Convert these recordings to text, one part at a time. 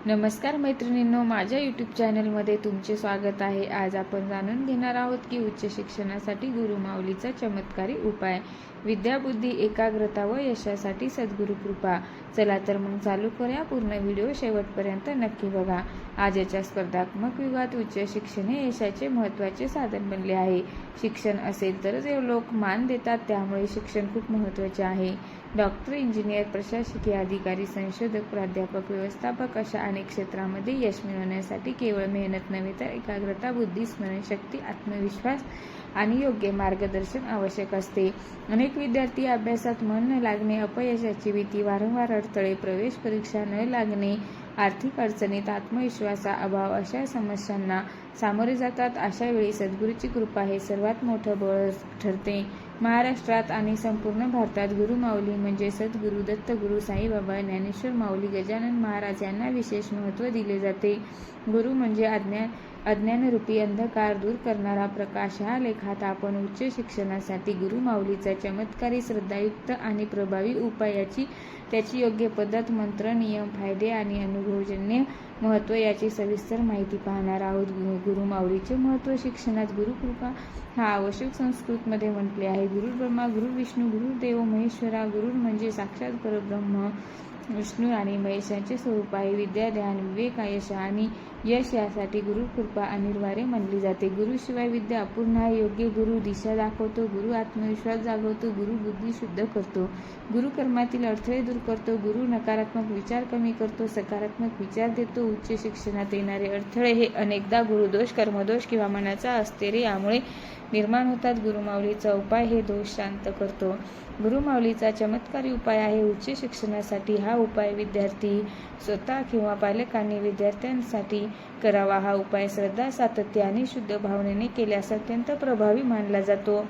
नमस्कार मैत्रिणींनो, माझ्या यूट्यूब चॅनलमध्ये तुमचे स्वागत आहे। आज आपण जाणून घेणार आहोत की उच्च शिक्षणासाठी गुरुमाऊलीचा चमत्कारी उपाय, विद्याबुद्धी एकाग्रता व यशासाठी सद्गुरू कृपा। चला तर मग चालू करूया। पूर्ण व्हिडिओ शेवटपर्यंत नक्की बघा। आजच्या स्पर्धात्मक युगात उच्च शिक्षण हे यशाचे महत्त्वाचे साधन बनले आहे। शिक्षण असेल तरच लोक मान देतात, त्यामुळे शिक्षण खूप महत्त्वाचे आहे। डॉक्टर, इंजिनियर, प्रशासकीय अधिकारी, संशोधक, प्राध्यापक, व्यवस्थापक अशा अनेक क्षेत्रामध्ये यश मिळवण्यासाठी केवळ मेहनत नव्हे तर एकाग्रता, बुद्धी, स्मरणशक्ती, आत्मविश्वास आणि योग्य मार्गदर्शन आवश्यक असते। अनेक विद्यार्थी अभ्यासात मन न लागणे, अपयशाची भीती, वारंवार अडथळे, प्रवेश परीक्षा न लागणे, आर्थिक अडचणीत आत्मविश्वासा अभाव अशा समस्यांना सामोरे जातात। अशा वेळी सद्गुरूची कृपा हे सर्वात मोठं बळ ठरते। महाराष्ट्रात आणि संपूर्ण भारतात गुरुमाऊली म्हणजे सद्गुरू दत्तगुरू साईबाबा, ज्ञानेश्वर माऊली, गजानन महाराज यांना विशेष महत्त्व दिले जाते। गुरु म्हणजे अज्ञानरूपी अंधकार दूर करणारा प्रकाश। ह्या लेखात आपण उच्च शिक्षणासाठी गुरुमाऊलीचा चमत्कारी, श्रद्धायुक्त आणि प्रभावी उपाय, त्याची योग्य पद्धत, मंत्र, नियम, फायदे आणि अनुभवजन्य महत्त्व याची सविस्तर माहिती पाहणार आहोत। गुरुमाऊलीचे महत्त्व शिक्षणात गुरुकृपा हा आवश्यक संस्कृतमध्ये म्हटले आहे। गुरु ब्रह्मा, गुरु विष्णू, गुरुदेव महेश्वरा। गुरु म्हणजे साक्षात परब्रह्म विष्णू आणि महेश यांचे स्वरूप आहे। विद्या, ध्यान, विवेक, यश यासाठी गुरुकृपा अनिवार्य मानली जाते। गुरुशिवाय विद्या अपूर्ण आहे। योग्य गुरु दिशा दाखवतो, गुरु आत्मविश्वास जागवतो, गुरु बुद्धी शुद्ध करतो, गुरु कर्मातील अडथळे दूर करतो, गुरु नकारात्मक विचार कमी करतो, सकारात्मक विचार देतो। उच्च शिक्षणात येणारे अडथळे हे अनेकदा गुरुदोष, कर्मदोष किंवा मनाचा अस्थिर्य यामुळे निर्माण होतात। गुरुमाऊलीचा उपाय हे दोष शांत करतो। गुरुमाऊलीचा चमत्कारी उपाय आहे। उच्च शिक्षणासाठी हा उपाय विद्यार्थी स्वतः किंवा पालकांनी विद्यार्थ्यांसाठी करावा। हा उपाय श्रद्धा, सातत्य आणि शुद्ध भावनेने केल्यास अत्यंत प्रभावी मानला जातो।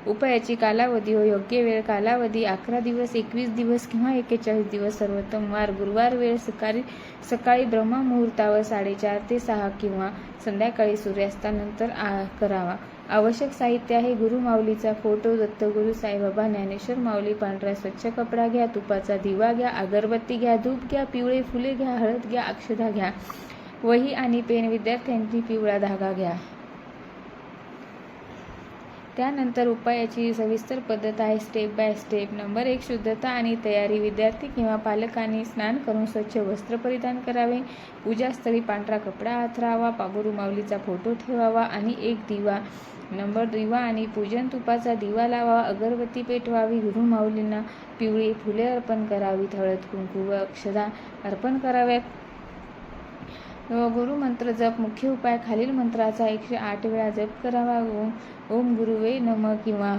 उपायाची कालावधी व योग्य वेळ कालावधी 11 दिवस, 21 दिवस किंवा 41 दिवस। सर्वोत्तम वार गुरुवार। वेळ सकाळी ब्रह्ममुहूर्तावर 4:30 ते 6 किंवा संध्याकाळी सूर्यास्तानंतर करावा। आवश्यक साहित्य आहे गुरुमाऊलीचा फोटो, दत्तगुरू साईबाबा, ज्ञानेश्वर माऊली, पांढरा स्वच्छ कपडा घ्या, तुपाचा दिवा घ्या, अगरबत्ती घ्या, धूप घ्या, पिवळे फुले घ्या, हळद घ्या, अक्षता घ्या, वही आणि पेन, विद्यार्थ्यांची पिवळा धागा घ्या। त्यानंतर उपायाची सविस्तर पद्धत आहे, स्टेप बाय स्टेप। नंबर 1, शुद्धता आणि तयारी। विद्यार्थी किंवा पालकांनी स्नान करून स्वच्छ वस्त्र परिधान करावे, पूजास्थळी पांढरा कपडा अंथरावा, गुरुमाऊलीचा फोटो ठेवावा आणि एक दिवा दिवा आणि पूजन, तुपाचा दिवा लावावा, अगरबत्ती पेटवावी, गुरुमाऊलींना पिवळी फुले अर्पण करावीत, हळद, कुंकू व अक्षता अर्पण कराव्यात। गुरुमंत्र जप। मुख्य उपाय खालील मंत्राचा 108 वेळा जप करावा। ओम गुरुवे नमः किंवा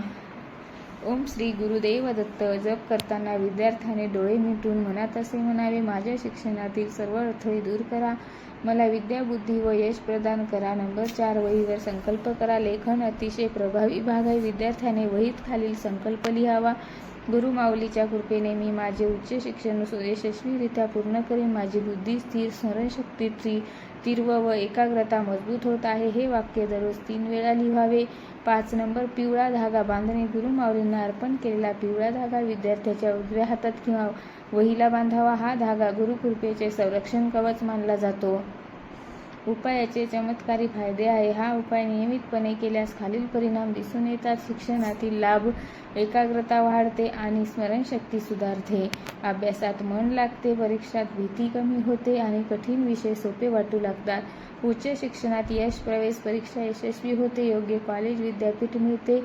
ओम श्री गुरुदेव दत्त। जप करताना विद्यार्थ्याने डोळे मिटून मनात असे म्हणावे, माझ्या शिक्षणातील सर्व अडथळे दूर करा, मला विद्या, बुद्धी व यश प्रदान करा। नंबर 4, वहीवर संकल्प करा। लेखन अतिशय प्रभावी भाग आहे। विद्यार्थ्याने वहीत खालील संकल्प लिहावा, गुरुमाऊलीच्या कृपेने मी माझे उच्च शिक्षण यशस्वीरित्या पूर्ण करेन, माझी बुद्धी स्थिर, स्मरणशक्ती तीव्र व एकाग्रता मजबूत होत आहे। हे वाक्य दररोज 3 वेळा लिहावे। 5 नंबर, पिवळा धागा बांधणे। गुरुमाऊलींना अर्पण केलेला पिवळा धागा विद्यार्थ्याच्या उजव्या हातात किंवा वहीला बांधावा। हा धागा गुरुकृपेचे संरक्षण कवच मानला जातो। उपायाचे चमत्कारी फायदे आहे। हा उपाय नियमितपणे केल्यास खालील परिणाम दिसून येतात। शिक्षणातील लाभ, एकाग्रता वाढते आणि स्मरणशक्ती सुधारते, अभ्यासात मन लागते, परीक्षात भीती कमी होते आणि कठीण विषय सोपे वाटू लागतात। उच्च शिक्षणात यश, प्रवेश परीक्षा यशस्वी होते, योग्य कॉलेज, विद्यापीठ मिळते,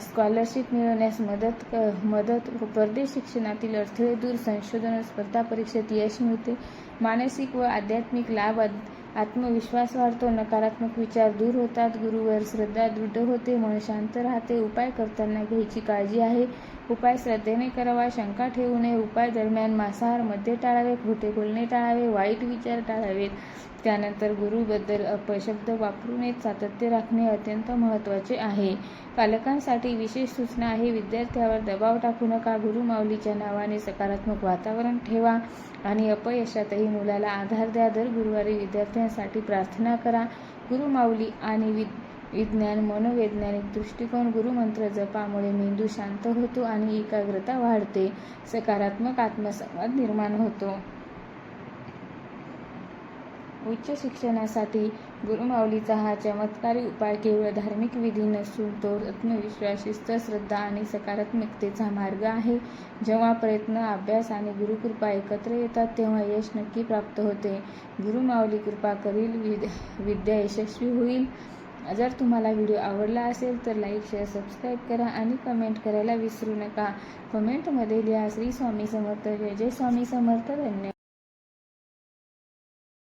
स्कॉलरशिप मिळवण्यास मदत, परदेश शिक्षणातील अडथळे दूर, संशोधन स्पर्धा परीक्षेत यश मिळते, मानसिक व आध्यात्मिक लाभ, आत्मविश्वास वाढतो, नकारात्मक विचार दूर होतात, गुरुवर श्रद्धा दृढ होते, मन शांत राहते। उपाय करताना घ्यायची काळजी आहे। उपाय श्रद्धेने करावा, शंका ठेवू नये। उपाय दरम्यान मांसाहार मध्ये टाळावे, खोटे बोलणे टाळावे, वाईट विचार टाळावेत। त्यानंतर गुरुबद्दल अपशब्द वापरू नयेत। सातत्य राखणे अत्यंत महत्त्वाचे आहे। पालकांसाठी विशेष सूचना आहे, विद्यार्थ्यावर दबाव टाकू नका, गुरुमाऊलीच्या नावाने सकारात्मक वातावरण ठेवा आणि अपयशातही मुलाला आधार द्या। दर गुरुवारी विद्यार्थ्यांसाठी प्रार्थना करा। गुरुमाऊली आणि विज्ञान, मनोवैज्ञानिक दृष्टिकोन। गुरुमंत्र जपामुळे मेंदू शांत होतो आणि एकाग्रता वाढते, सकारात्मक आत्मसंवाद निर्माण होतो। उच्च शिक्षणासाठी गुरुमाऊलीचा हा चमत्कारी उपाय केवळ धार्मिक विधी नसून तो आत्मविश्वास, शिस्त, श्रद्धा आणि सकारात्मकतेचा मार्ग आहे. जेव्हा प्रयत्न, अभ्यास आणि गुरुकृपा एकत्र येतात तेव्हा यश नक्की प्राप्त होते. गुरुमाऊली कृपा करील, विद्या यशस्वी होईल. जर तुम्हाला व्हिडिओ आवडला असेल तर लाईक, शेअर, सबस्क्राईब करा आणि कमेंट करायला विसरू नका. कमेंटमध्ये लिहा श्री स्वामी समर्थ, जय जय स्वामी समर्थ. धन्यवाद.